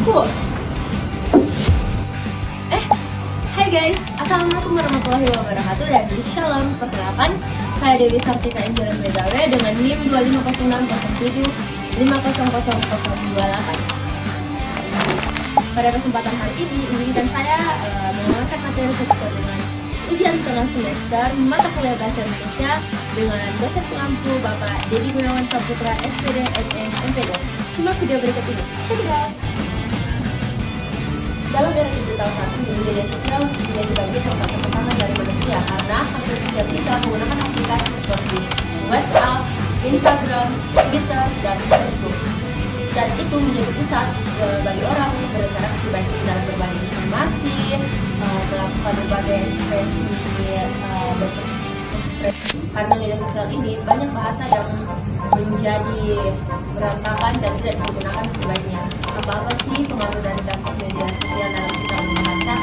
aku. Hai guys, assalamualaikum warahmatullahi wabarakatuh dan shalom. Perkenalkan, saya Dewi Sartika Injalan Megawe dengan NIM 250607500028. Pada kesempatan hari ini, izinkan saya mengangkat materi sesuai dengan ujian tengah semester mata kuliah Bahasa Indonesia dengan dosen pengampu Bapak Dedi Gunawan Saputra SPD MM MPD. Simak video berikut ini. Check it out. Dalam era digital saat ini, media sosial menjadi bagian yang tak terpisahkan dari manusia karena hampir setiap kita menggunakan aplikasi seperti WhatsApp, Instagram, Twitter, dan Facebook. Dan itu menjadi pusat bagi orang berinteraksi baik dalam berbagi informasi, melakukan berbagai ekspresi karena media sosial ini banyak bahasa yang menjadi berantakan dan tidak digunakan sebaiknya. Apa sih pengaruh dari dampak media sosial dalam kita membaca?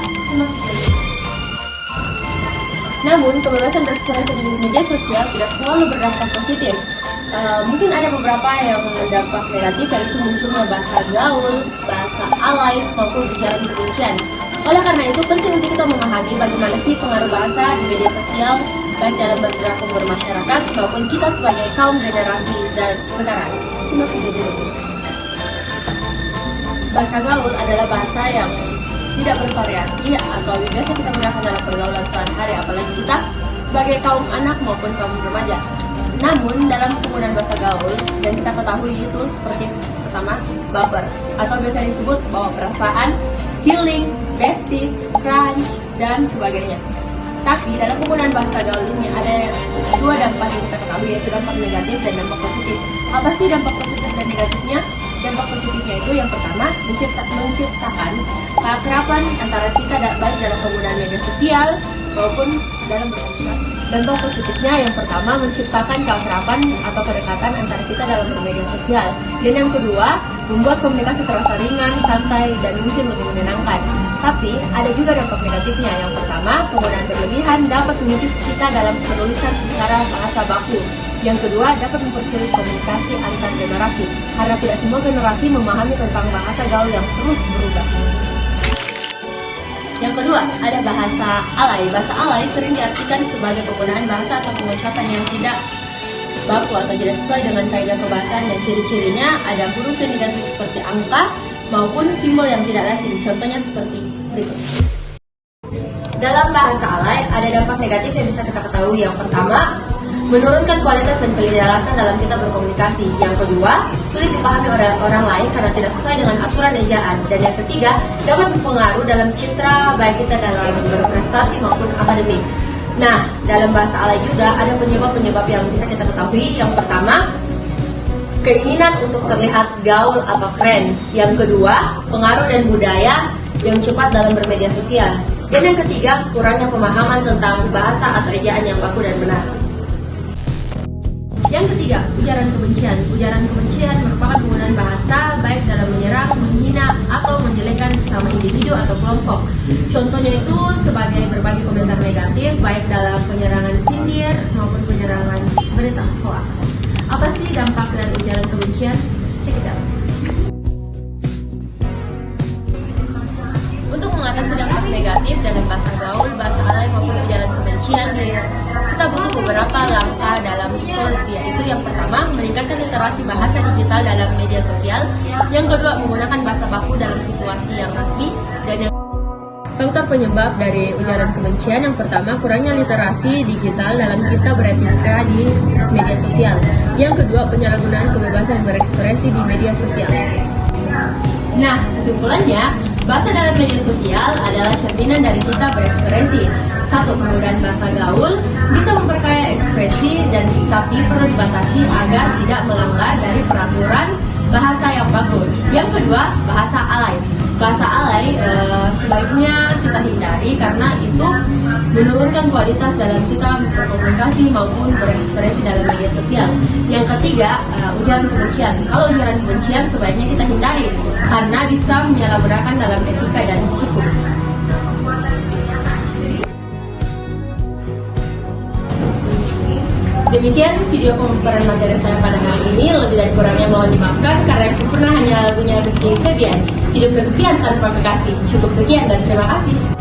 Namun, kebebasan berekspresi di media sosial tidak selalu berdampak positif. Mungkin ada beberapa yang berdampak negatif, yaitu munculnya bahasa gaul, bahasa alay, maupun ujaran kebencian. Oleh karena itu, penting untuk kita memahami bagaimana sih pengaruh bahasa di media sosial, baik dalam berperilaku bermasyarakat maupun kita sebagai kaum generasi dan sekarang. Simak video dulu. Bahasa gaul adalah bahasa yang tidak bervariasi atau biasa kita gunakan dalam pergaulan sehari-hari, apalagi kita sebagai kaum anak maupun kaum remaja. Namun dalam penggunaan bahasa gaul yang kita ketahui itu seperti pertama, baper atau biasa disebut bawa perasaan, healing, bestie, crunch, dan sebagainya. Tapi dalam penggunaan bahasa gaul ini ada dua dampak yang kita ketahui, yaitu dampak negatif dan dampak positif. Apa sih dampak positif dan negatifnya? Dampak positifnya itu yang pertama, menciptakan keakraban antara kita baik dalam penggunaan media sosial maupun dalam berkomunikasi. Dampak positifnya yang pertama, menciptakan keakraban atau kedekatan antara kita dalam bermedia sosial. Dan yang kedua, membuat komunikasi terasa ringan, santai, dan mungkin lebih menyenangkan. Tapi ada juga dampak negatifnya. Yang pertama, penggunaan berlebihan dapat mengikis kita dalam penulisan secara bahasa baku. Yang kedua, dapat mempersulit komunikasi antar generasi, karena tidak semua generasi memahami tentang bahasa gaul yang terus berubah. Yang kedua, ada bahasa alay. Bahasa alay sering diartikan sebagai penggunaan bahasa atau pengucapan yang tidak baku atau tidak sesuai dengan kaidah kebahasaan, dan ciri-cirinya ada huruf yang diganti seperti angka maupun simbol yang tidak lazim. Contohnya seperti berikut. Dalam bahasa alay ada dampak negatif yang bisa kita ketahui. Yang pertama, menurunkan kualitas dan kejelasan dalam kita berkomunikasi. Yang kedua, sulit dipahami oleh orang lain karena tidak sesuai dengan aturan ejaan. Dan yang ketiga, dapat berpengaruh dalam citra baik kita dalam berprestasi maupun akademik. Nah, dalam bahasa alay juga ada penyebab-penyebab yang bisa kita ketahui. Yang pertama, keinginan untuk terlihat gaul atau keren. Yang kedua, pengaruh dan budaya yang cepat dalam bermedia sosial. Dan yang ketiga, kurangnya pemahaman tentang bahasa atau ejaan yang baku dan benar. Yang ketiga, ujaran kebencian. Ujaran kebencian merupakan penggunaan bahasa baik dalam menyerang, menghina, atau menjelekkan sesama individu atau kelompok. Contohnya itu sebagai berbagai komentar negatif baik dalam penyerangan sindir maupun penyerangan berita hoax. Apa sih dampak dari ujaran kebencian? Check it out. Untuk mengatasi dampak negatif dalam bahasa gaul, bahasa alay maupun ujaran kebencian, kita butuh beberapa langkah dalam solusi, yaitu yang pertama, meningkatkan literasi bahasa digital dalam media sosial. Yang kedua, menggunakan bahasa baku dalam situasi yang resmi. Dan yang faktor penyebab dari ujaran kebencian, yang pertama, kurangnya literasi digital dalam kita beretika di media sosial. Yang kedua, penyalahgunaan kebebasan berekspresi di media sosial. Nah, kesimpulannya, bahasa dalam media sosial adalah cerminan dari kita berekspresi. Satu, penggunaan bahasa gaul bisa memperkaya ekspresi, dan tapi perlu dibatasi agar tidak melanggar dari peraturan bahasa yang baku. Yang kedua, bahasa alay. Bahasa alay sebaiknya kita hindari karena itu menurunkan kualitas dalam kita berkomunikasi maupun berekspresi dalam media sosial. Yang ketiga, ujaran kebencian. Kalau ujaran kebencian sebaiknya kita hindari karena bisa menyalahgunakan dalam etika dan hukum. Demikian video pemaparan materi saya pada hari ini. Lebih dan kurangnya mohon dimaafkan karena yang sempurna hanya lagunya Rizky Febian, Hidup Kesepian Tanpa Kekasih. Cukup sekian dan terima kasih.